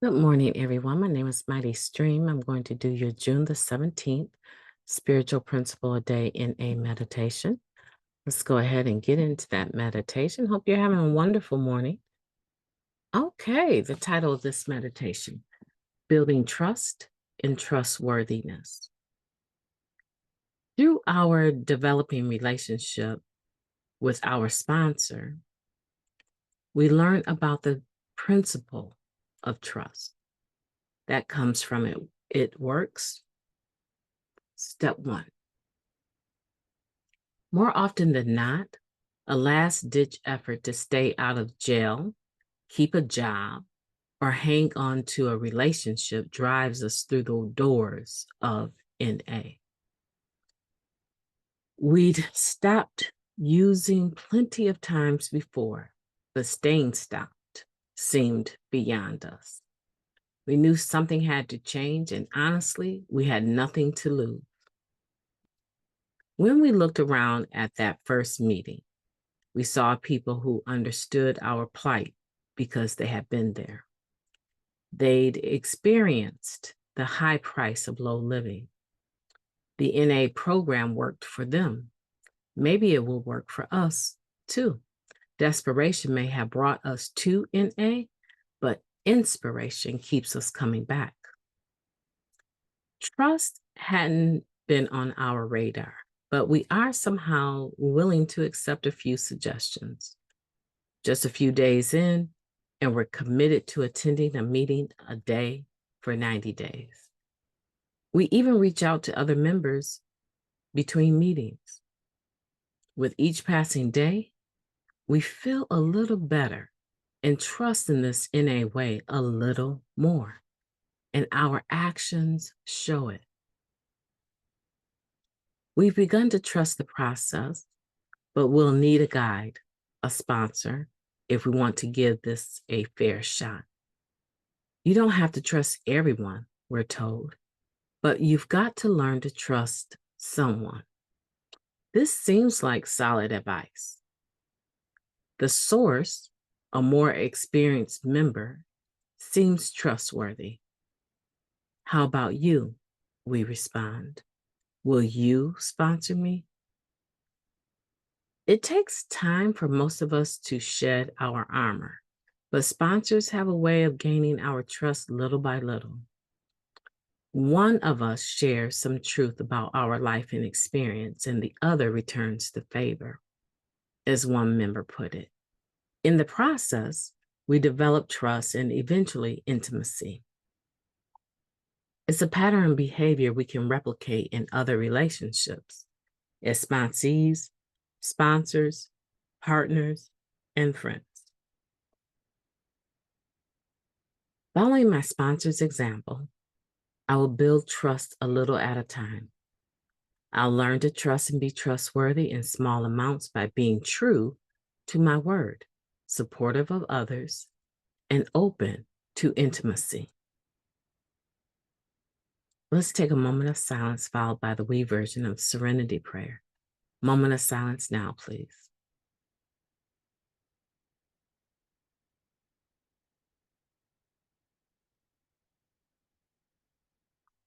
Good morning, everyone. My name is MightyStream. I'm going to do your June the 17th Spiritual Principle a Day in a meditation. Let's go ahead and get into that meditation. Hope you're having a wonderful morning. Okay, the title of this meditation, Building Trust and Trustworthiness. Through our developing relationship with our sponsor, we learn about the principle of trust that comes from it. It works. Step one. More often than not, a last-ditch effort to stay out of jail, keep a job, or hang on to a relationship drives us through the doors of NA. We'd stopped using plenty of times before, but staying stopped seemed beyond us. We knew something had to change, and honestly, we had nothing to lose. When we looked around at that first meeting, we saw people who understood our plight because they had been there. They'd experienced the high price of low living. The NA program worked for them. Maybe it will work for us too. Desperation may have brought us to NA, but inspiration keeps us coming back. Trust hadn't been on our radar, but we are somehow willing to accept a few suggestions. Just a few days in, and we're committed to attending a meeting a day for 90 days. We even reach out to other members between meetings. With each passing day, we feel a little better and trust in this NA way a little more, and our actions show it. We've begun to trust the process, but we'll need a guide, a sponsor, if we want to give this a fair shot. You don't have to trust everyone, we're told, but you've got to learn to trust someone. This seems like solid advice. The source, a more experienced member, seems trustworthy. How about you? We respond. Will you sponsor me? It takes time for most of us to shed our armor, but sponsors have a way of gaining our trust little by little. One of us shares some truth about our life and experience, and the other returns the favor, as one member put it. In the process, we develop trust and eventually intimacy. It's a pattern of behavior we can replicate in other relationships as sponsees, sponsors, partners, and friends. Following my sponsor's example, I will build trust a little at a time. I'll learn to trust and be trustworthy in small amounts by being true to my word, supportive of others, and open to intimacy. Let's take a moment of silence followed by the we version of Serenity Prayer. Moment of silence now, please.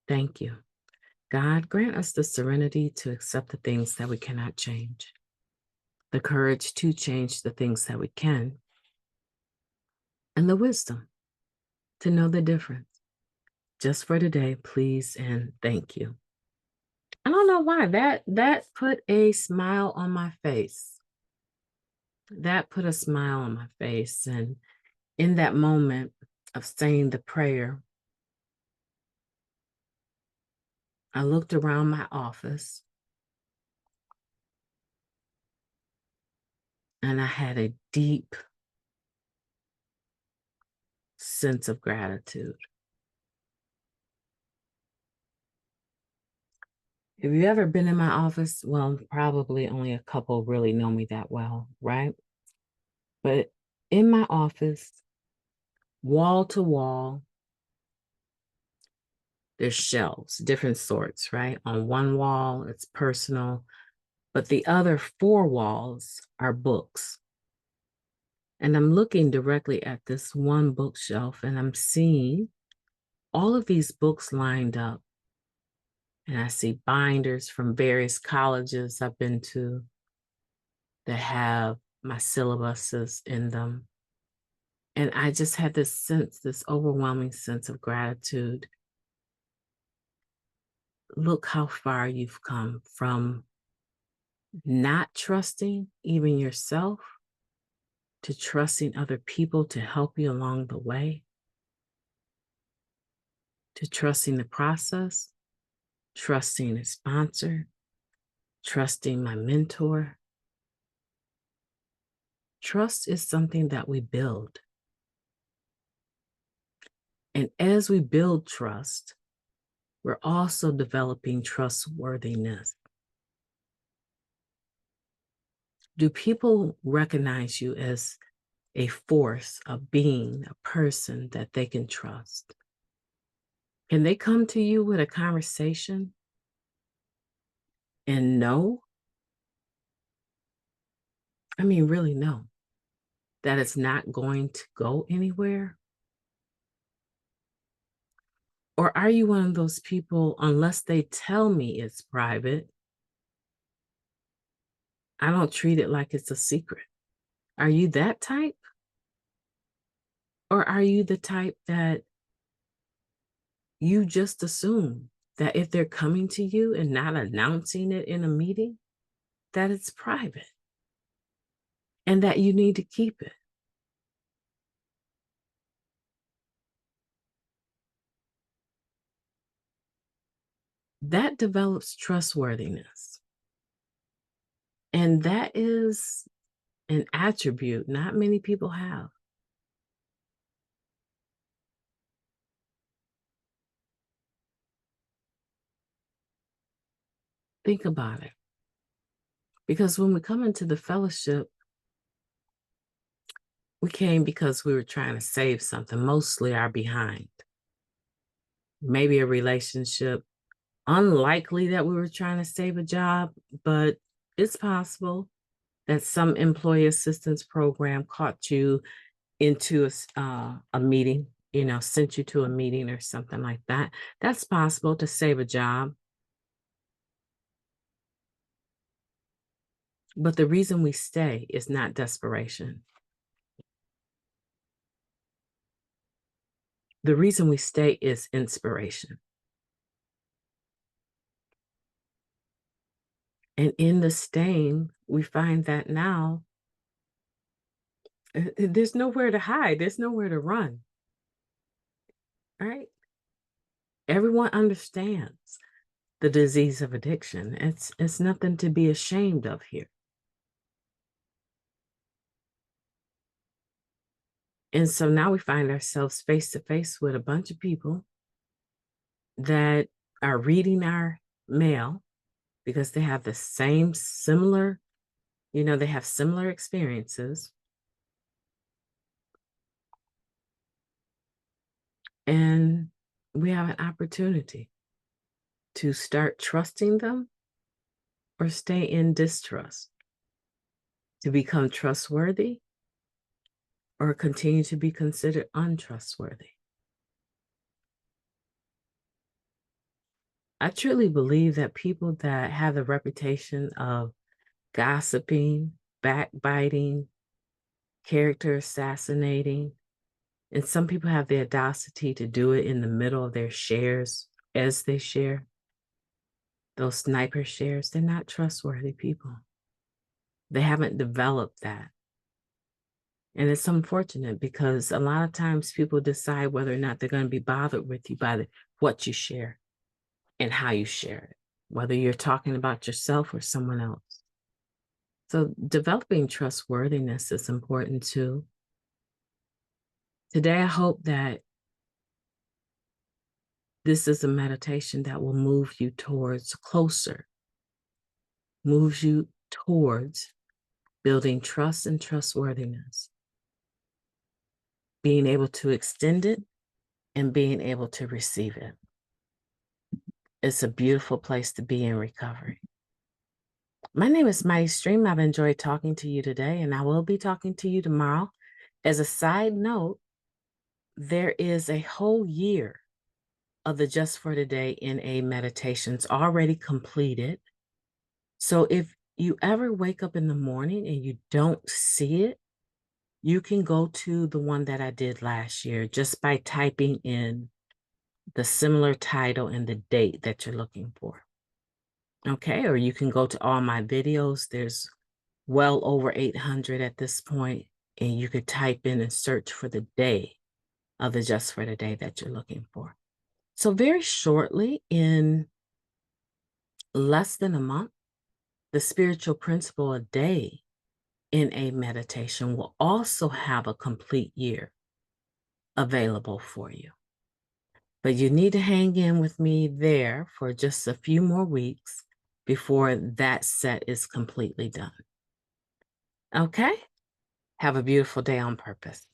Thank you. God, grant us the serenity to accept the things that we cannot change, the courage to change the things that we can, and the wisdom to know the difference. Just for today, please and thank you. I don't know why that put a smile on my face. That put a smile on my face. And in that moment of saying the prayer, I looked around my office and I had a deep sense of gratitude. Have you ever been in my office? Well, probably only a couple really know me that well, right? But in my office, wall to wall, there's shelves, different sorts, right? On one wall, it's personal, but the other four walls are books. And I'm looking directly at this one bookshelf and I'm seeing all of these books lined up. And I see binders from various colleges I've been to that have my syllabuses in them. And I just had this sense, this overwhelming sense of gratitude. Look how far you've come from not trusting even yourself to trusting other people to help you along the way, to trusting the process, trusting a sponsor, trusting my mentor. Trust is something that we build. And as we build trust, we're also developing trustworthiness. Do people recognize you as a force, a being, a person that they can trust? Can they come to you with a conversation and know? I mean, really know that it's not going to go anywhere? Or are you one of those people, unless they tell me it's private, I don't treat it like it's a secret? Are you that type? Or are you the type that you just assume that if they're coming to you and not announcing it in a meeting, that it's private and that you need to keep it? That develops trustworthiness. And that is an attribute not many people have. Think about it. Because when we come into the fellowship, we came because we were trying to save something, mostly our behind. Maybe a relationship. Unlikely that we were trying to save a job, but it's possible that some employee assistance program caught you into a meeting, sent you to a meeting or something like that. That's possible to save a job. But the reason we stay is not desperation. The reason we stay is inspiration. And in the staying, we find that now there's nowhere to hide, there's nowhere to run, right? Everyone understands the disease of addiction. It's nothing to be ashamed of here. And so now we find ourselves face to face with a bunch of people that are reading our mail because they have the same similar, they have similar experiences. And we have an opportunity to start trusting them or stay in distrust, to become trustworthy or continue to be considered untrustworthy. I truly believe that people that have the reputation of gossiping, backbiting, character assassinating, and some people have the audacity to do it in the middle of their shares as they share, those sniper shares, they're not trustworthy people. They haven't developed that. And it's unfortunate because a lot of times people decide whether or not they're going to be bothered with you by what you share and how you share it, whether you're talking about yourself or someone else. So developing trustworthiness is important too. Today, I hope that this is a meditation that will move you towards closer, moves you towards building trust and trustworthiness, being able to extend it and being able to receive it. It's a beautiful place to be in recovery. My name is MightyStream. I've enjoyed talking to you today, and I will be talking to you tomorrow. As a side note, there is a whole year of the Just for Today NA meditations already completed. So if you ever wake up in the morning and you don't see it, you can go to the one that I did last year just by typing in the similar title and the date that you're looking for. Okay, or you can go to all my videos. There's well over 800 at this point, and you could type in and search for the day of the Just for the Day that you're looking for. So very shortly, in less than a month, the spiritual principle a day in a meditation will also have a complete year available for you. But you need to hang in with me there for just a few more weeks before that set is completely done. Okay? Have a beautiful day on purpose.